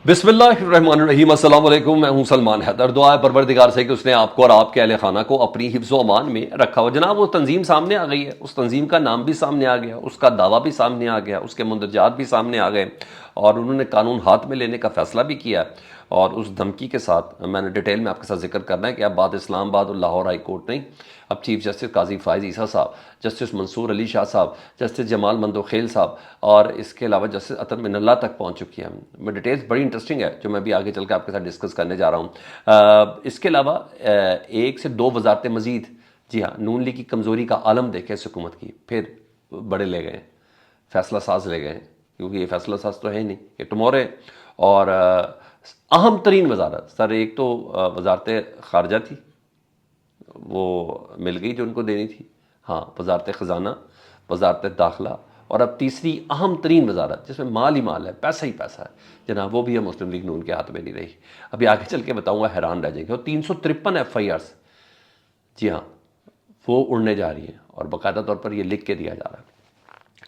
बिस्मिल्लाहिर्रहमानिर्रहीम, अस्सलाम वालेकुम। मैं हूं सलमान हैदर। दुआ है परवरदिगार से कि उसने आपको और आपके अहले खाना को अपनी हिफ्ज़ व अमान में रखा हो। जनाब, वो तंजीम सामने आ गई है, उस तंजीम का नाम भी सामने आ गया, उसका दावा भी सामने आ गया, उसके मुंदरजात भी सामने आ गए और उन्होंने कानून हाथ में लेने का फैसला भी किया। और उस धमकी के साथ मैंने डिटेल में आपके साथ जिक्र करना है कि अब बात इस्लामाबाद और लाहौर हाई कोर्ट नहीं, अब चीफ जस्टिस काजी फायज़ ईसा साहब, जस्टिस मंसूर अली शाह साहब, जस्टिस जमाल मंदोखेल साहब और इसके अलावा जस्टिस अतर मिनल्ला तक पहुंच चुकी है। मैं डिटेल्स बड़ी इंटरेस्टिंग है जो मैं भी आगे चल के आपके साथ डिस्कस करने जा रहा हूँ। इसके अलावा एक से दो वजारतें मजीद, जी हाँ, नून लीग की कमज़ोरी का आलम देखे इस हुकूमत की, फिर बड़े ले गए, फैसला साज ले गए, क्योंकि ये फैसला साज तो है ही नहीं, ये टुमारो है। और अहम तरीन वजारत सर, एक तो वजारत खारजा थी, वो मिल गई जो उनको देनी थी। हाँ, वजारत ख़जाना, वजारत दाखिला और अब तीसरी अहम तरीन वजारत जिसमें माल ही माल है, पैसा ही पैसा है जनाब, वो भी है मुस्लिम लीग नून के हाथ में नहीं रही। अभी आगे चल के बताऊंगा, हैरान रह जाएंगे। और 353 FIRs, जी हाँ, वो उड़ने जा रही हैं और बाकायदा तौर पर ये लिख के दिया जा रहा है।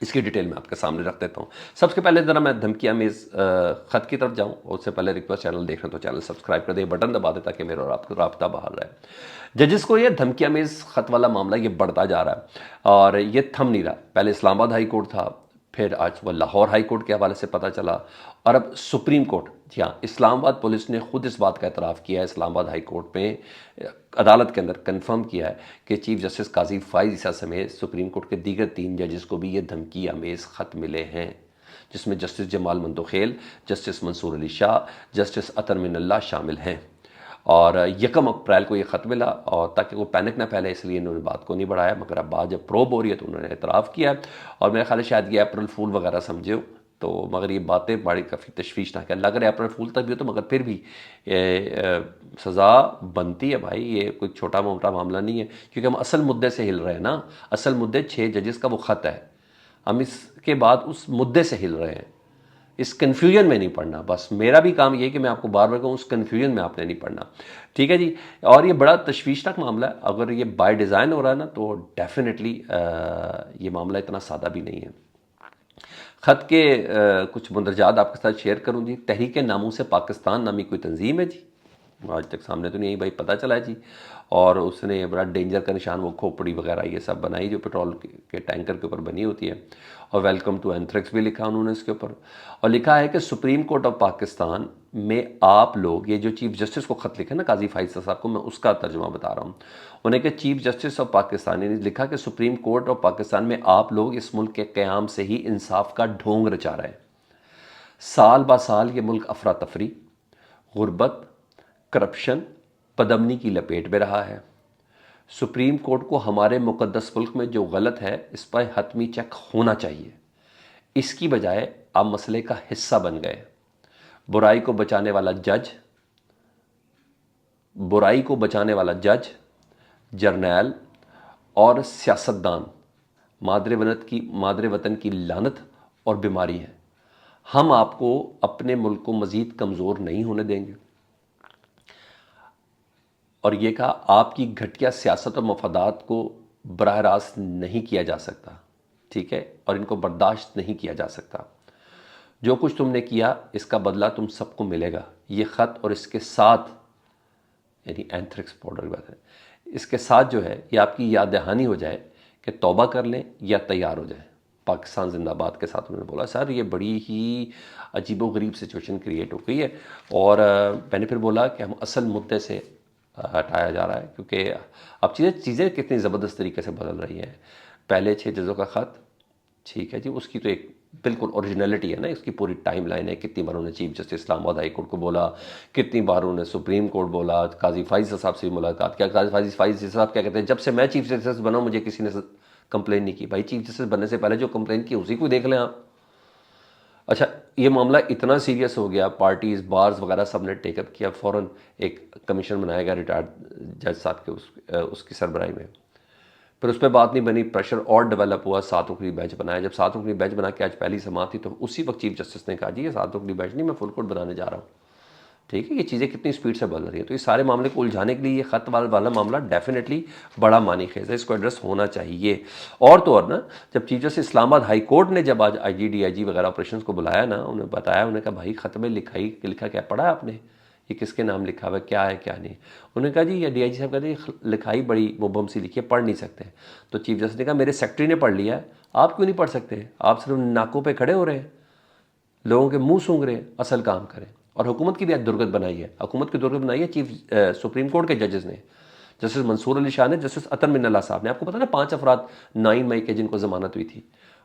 इसकी डिटेल मैं आपके सामने रख देता हूँ। सबसे पहले ज़रा मैं धमकिया में इस ख़त की तरफ जाऊँ, और उससे पहले रिक्वेस्ट, चैनल देख रहे हैं तो चैनल सब्सक्राइब कर दे, बटन दबा दे ताकि मेरा और आपका राब्ता बहाल रहे। जजिस को ये धमकिया में इस ख़त वाला मामला ये बढ़ता जा रहा है और ये थम नहीं रहा। पहले इस्लामाबाद हाई कोर्ट था, फिर आज वह लाहौर हाई कोर्ट के हवाले से पता चला और अब सुप्रीम कोर्ट। जी हाँ, इस्लामाबाद पुलिस ने खुद इस बात का एतराफ़ किया है, इस्लामाबाद हाई कोर्ट में अदालत के अंदर कंफर्म किया है कि चीफ जस्टिस काजी फायज़ ईसा समेत सुप्रीम कोर्ट के दीगर 3 जजेस को भी ये धमकी आमेज़ ख़त मिले हैं, जिसमें justice Jamal Mandokhail, justice Mansoor Ali Shah, justice Athar Minallah शामिल हैं। और 1 अप्रैल को ये ख़त मिला, और ताकि वो पैनिक ना फैले इसलिए इन्होंने बात को नहीं बढ़ाया, मगर अब बात जब प्रोब हो रही है तो उन्होंने एतराफ़ किया। और मेरा ख्याल है शायद ये अप्रैल फूल वगैरह समझे हो, तो मगर ये बातें बड़ी काफ़ी तशवीशनाक है। लग रहा है अप्रैल फूल तक भी हो तो, मगर फिर भी सज़ा बनती है भाई, ये कोई छोटा मोटा मामला नहीं है, क्योंकि हम असल मुद्दे से हिल रहे हैं ना। असल मुद्दे 6 जजेस का वो ख़त है, हम इसके बाद उस मुद्दे से हिल रहे हैं, इस कन्फ्यूजन में नहीं पढ़ना। बस मेरा भी काम ये है कि मैं आपको बार बार कहूँ, उस कन्फ्यूजन में आपने नहीं पढ़ना, ठीक है जी। और ये बड़ा तशवीशनाक मामला है, अगर ये बाय डिज़ाइन हो रहा है ना तो डेफिनेटली ये मामला इतना सादा भी नहीं है। ख़त के कुछ मुंदरजात आपके साथ शेयर करूँ जी। तहरीक नामूस पाकिस्तान नामी कोई तंजीम है जी, आज तक सामने तो नहीं आई भाई, पता चला है जी। और उसने बड़ा डेंजर का निशान, वो खोपड़ी वगैरह ये सब बनाई जो पेट्रोल के टैंकर के ऊपर बनी होती है, और वेलकम टू एंथ्रेक्स भी लिखा उन्होंने इसके ऊपर। और लिखा है कि सुप्रीम कोर्ट ऑफ पाकिस्तान में आप लोग, ये जो चीफ जस्टिस को ख़त लिखा है ना काजी फायज़ साहब को, मैं उसका तर्जुमा बता रहा हूँ। उन्हें कि चीफ जस्टिस ऑफ पाकिस्तान ने लिखा कि सुप्रीम कोर्ट ऑफ पाकिस्तान में आप लोग इस मुल्क के क़याम से ही इंसाफ का ढोंग रचा रहे हैं। साल ब साल ये मुल्क अफरा तफरी, गुर्बत, करप्शन, बदअमनी की लपेट में रहा है। सुप्रीम कोर्ट को हमारे मुकद्दस मुल्क में जो गलत है इस पर हतमी चेक होना चाहिए। इसकी बजाय आप मसले का हिस्सा बन गए। बुराई को बचाने वाला जज, बुराई को बचाने वाला जज, जर्नैल और सियासतदान मादरे वतन की लानत और बीमारी है। हम आपको अपने मुल्क को मज़ीद कमज़ोर नहीं होने देंगे। और ये कहा, आपकी घटिया सियासत और मफादात को बराह रास्त नहीं किया जा सकता, ठीक है, और इनको बर्दाश्त नहीं किया जा सकता। जो कुछ तुमने किया इसका बदला तुम सबको मिलेगा। ये ख़त और इसके साथ, यानी एंथ्रेक्स पाउडर की बात है, इसके साथ जो है ये आपकी याद दहानी हो जाए कि तौबा कर लें या तैयार हो जाए। पाकिस्तान जिंदाबाद के साथ उन्होंने बोला। सर ये बड़ी ही अजीबोगरीब सिचुएशन क्रिएट हो गई है। और मैंने फिर बोला कि हम असल मुद्दे से हटाया जा रहा है, क्योंकि अब चीज़ें कितनी ज़बरदस्त तरीके से बदल रही हैं। पहले 6 जजों का ख़त, ठीक है जी, उसकी तो एक बिल्कुल ओरिजिनलिटी है ना, इसकी पूरी टाइम लाइन है। कितनी बार उन्होंने chief justice Islamabad high court को बोला, कितनी बार उन्होंने सुप्रीम कोर्ट बोला, काजी फायज़ साहब से भी मुलाकात। क्या काजी फायज़ साहब क्या कहते हैं, जब से मैं चीफ जस्टिस बना मुझे किसी ने कंप्लेन नहीं की। भाई चीफ जस्टिस बनने से पहले जो कंप्लेन की उसी को देख लें आप। अच्छा, ये मामला इतना सीरियस हो गया, पार्टीज बार्स वगैरह सब ने टेकअप किया, फ़ौरन एक कमीशन बनाया गया रिटायर्ड जज साहब के उसकी सरबराही में। फिर उस पर बात नहीं बनी, प्रेशर और डेवलप हुआ, 7 रुकनी बेंच बनाया। जब 7 रुकनी बेंच बना के आज पहली समाअत थी तो उसी वक्त चीफ जस्टिस ने कहा जी ये 7 रुकनी बेंच नहीं, मैं फुल कोर्ट बनाने जा रहा हूँ। ठीक है, ये चीज़ें कितनी स्पीड से बदल रही हैं। तो इस सारे मामले को उलझाने के लिए ये ख़त वाला मामला डेफिनेटली बड़ा मानी खेज है, इसको एड्रेस होना चाहिए। और तो और ना, जब chief justice Islamabad high court ने जब आज आईजी डीआईजी वगैरह ऑपरेशंस को बुलाया ना, उन्हें बताया, उन्होंने कहा भाई ख़त में लिखा क्या पढ़ा है आपने, ये किसके नाम लिखा हुआ है, क्या है क्या नहीं। उन्होंने कहा जी, ये डीआईजी साहब कहते हैं लिखाई बड़ी मुबहम सी लिखी है, पढ़ नहीं सकते। तो चीफ जस्टिस ने कहा मेरे सेक्रेटरी ने पढ़ लिया है, आप क्यों नहीं पढ़ सकते, आप सिर्फ नाकों पर खड़े हो रहे हैं, लोगों के मुंह सूंघ रहे हैं, असल काम करें। और हुकूमत की भी आज दुर्गत बनाई है, हुकूमत की दुर्गत बनाई है सुप्रीम कोर्ट के जजेस ने, जस्टिस मंसूर अली शाह ने, जस्टिस अतर मिन्नल्लाह साहब ने। आपको पता ना 5 अफराद 9 मई के जिनको ज़मानत हुई थी,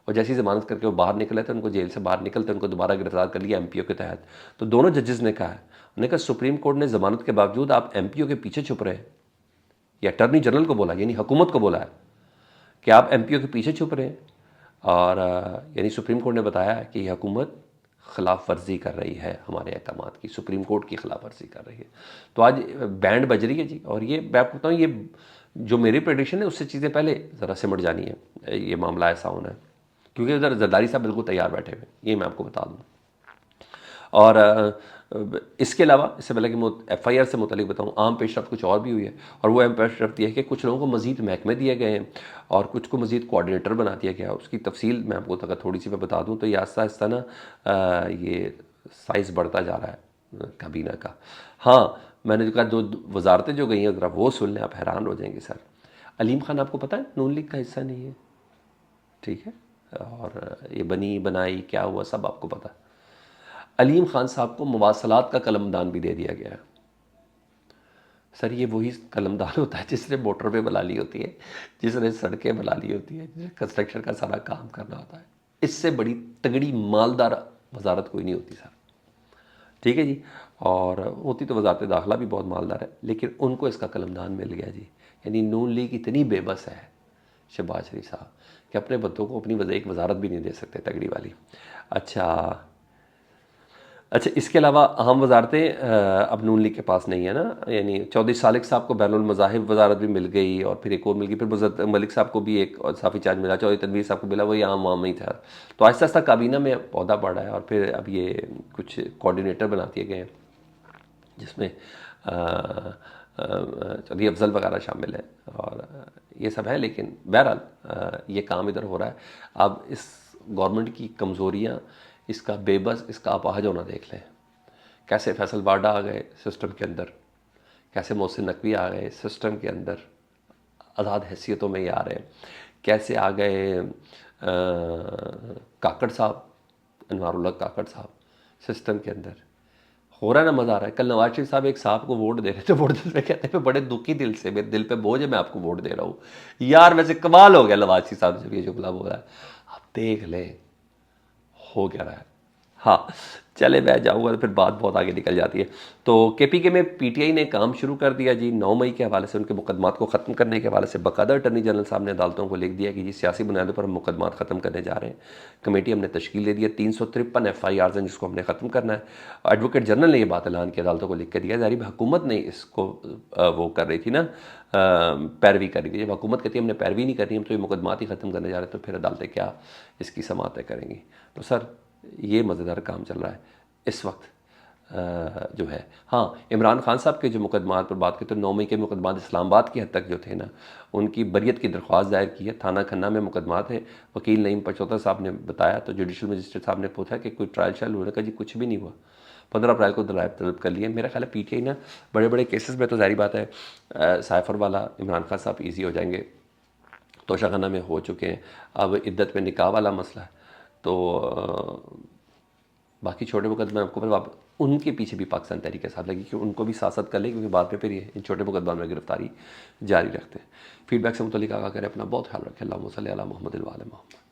और जैसी ज़मानत करके वो बाहर निकले थे, उनको जेल से बाहर निकलते उनको दोबारा गिरफ्तार कर लिया एमपीओ के तहत। तो दोनों जजेस ने कहा है, उन्होंने कहा सुप्रीम कोर्ट ने ज़मानत के बावजूद आप एमपीओ के पीछे छुप रहे हैं। ये अटर्नी जनरल को बोला, यानी हुकूमत को बोला है कि आप एमपीओ के पीछे छुप रहे हैं। और यानी सुप्रीम कोर्ट ने बताया कि ये हुकूमत खिलाफ वर्जी कर रही है, हमारे अहकामात की, सुप्रीम कोर्ट की खिलाफ वर्जी कर रही है। तो आज बैंड बज रही है जी। और ये मैं आपको बताऊँ, ये जो मेरी प्रेडिक्शन है उससे चीज़ें पहले ज़रा सिमट जानी है, ये मामला ऐसा होना है, क्योंकि उधर जरदारी साहब बिल्कुल तैयार बैठे हुए, ये मैं आपको बता दूँ। और इसके अलावा, इससे पहले कि मैं एफआईआर से मुतलिक बताऊँ, आम पेशरफ्त कुछ और भी हुई है। और वो आम पेशरफ्त यह है कि कुछ लोगों को मज़ीद महकमे दिए गए हैं और कुछ को मज़ीद कोऑर्डिनेटर बना दिया गया। उसकी तफसील मैं आपको अगर थोड़ी सी मैं बता दूँ तो ये आहिस्ता आहिस्ता ना ये साइज़ बढ़ता जा रहा है काबीना का। हाँ, मैंने जो कहा, दो वजारतें जो गई हैं ज़रा वो सुन लें, आप हैरान हो जाएंगे सर। अलीम खान आपको पता है नून लीग का हिस्सा नहीं है, ठीक है, और ये बनी बनाई क्या हुआ सब आपको पता है। अलीम खान साहब को मवासलात का कलमदान भी दे दिया गया है। सर ये वही कलमदान होता है जिसने मोटर पे बना ली होती है, जिसने सड़कें बना ली होती है, जिसने कंस्ट्रक्शन का सारा काम करना होता है। इससे बड़ी तगड़ी मालदार वजारत कोई नहीं होती सर, ठीक है जी। और होती तो वजारत दाखिला भी बहुत मालदार है, लेकिन उनको इसका कलमदान मिल गया जी। यानी नून लीग इतनी बेबस है शहबाज शरीफ साहब कि अपने बच्चों को अपनी एक वजारत भी नहीं दे सकते तगड़ी वाली। अच्छा, इसके अलावा अहम वजारतें अब नून लीग के पास नहीं है ना, यानी चौधरी सालिक साहब को बैनुल मज़ाहिब वजारत भी मिल गई, और फिर एक और मिल गई, फिर मुज़फ़्फ़र मलिक साहब को भी एक और साफ़ी चार्ज मिला, चौधरी तनवीर साहब को मिला, वही आम ही था। तो आहिस्ता आहिस्ता काबीना में पौधा बढ़ा है, और फिर अब ये कुछ कोऑर्डिनेटर बना दिए गए हैं जिसमें चौधरी अफजल वगैरह शामिल है, और ये सब है। लेकिन बहरहाल ये काम इधर हो रहा है। अब इस गवर्नमेंट की कमज़ोरियाँ, इसका बेबस, इसका अपाहज होना देख लें। कैसे फैसल बाडा आ गए सिस्टम के अंदर, कैसे मोहसिन नकवी आ गए सिस्टम के अंदर, आज़ाद हैसियतों में ये आ रहे हैं। कैसे आ गए काकड़ साहब, अनवारुल्लाह काकड़ साहब सिस्टम के अंदर। हो रहा है ना, मज़ा आ रहा है। कल नवाज शरीफ साहब एक साहब को वोट दे रहे थे, वोट देते कहते हैं बड़े दुखी दिल से, मेरे दिल पे बोझ है, मैं आपको वोट दे रहा हूँ। यार वैसे कमाल हो गया नवाज शरीफ साहब जब ये जुमला बोल रहा है, आप देख लें हो क्या रहा है। हाँ, चले मैं जाऊँगा तो फिर बात बहुत आगे निकल जाती है। तो केपीके में पीटीआई ने काम शुरू कर दिया जी। 9 मई के हवाले से उनके मुकदमात को ख़त्म करने के हवाले से बाकायदा अटर्नी जनरल साहब ने अदालतों को लिख दिया कि जी सियासी बुनियादों पर हम मुकदमात ख़त्म करने जा रहे हैं। कमेटी हमने तश्कील दे दी है, 353 FIRs हैं जिसको हमने ख़त्म करना है। एडवोकेट जनरल ने यह बात ऐलान किया, अदालतों को लिख के दिया। जारी हुकूमत ने इसको वो कर रही थी ना, पैरवी कर रही थी। जब हुकूमत कहती है हमने पैरवी नहीं करनी, हम तो ये मुकदमात ही ख़त्म करने जा रहे हैं, तो फिर अदालतें क्या इसकी समातें करेंगी। तो सर ये मज़ेदार काम चल रहा है इस वक्त जो है। हाँ, इमरान खान साहब के जो मुकदमात पर बात की, तो 9 मई के मुकदमात इस्लामाबाद की हद तक जो थे ना, उनकी बरियत की दरख्वास्त दायर की है। थाना खन्ना में मुकदमात है। वकील नईम पचौता साहब ने बताया, तो जुडिशल मजिस्ट्रेट साहब ने पूछा कि कोई ट्रायल शायल हुआ, कहा जी कुछ भी नहीं हुआ। 15 अप्रैल को दलाइल तलब कर लिए। मेरा ख्याल है पीटीआई ना बड़े बड़े केसेस में तो ज़ाहिर बात है साइफर वाला इमरान खान साहब ईजी हो जाएंगे, तोशाखाना में हो चुके हैं। अब इद्दत में निकाह वाला मसला है, तो बाकी छोटे मुकदमे आपको फिर उनके पीछे भी पाकिस्तान तहरीक साथ लगी कि उनको भी साथ कर ले, क्योंकि बाद में फिर ये इन छोटे मुकदमा में गिरफ्तारी जारी रखते हैं। फीडबैक से मुतल्लिक आगा करें, अपना बहुत ख्याल रखें। अल्लाहुम्मा सल्ली अला मुहम्मद व आले मुहम्मद।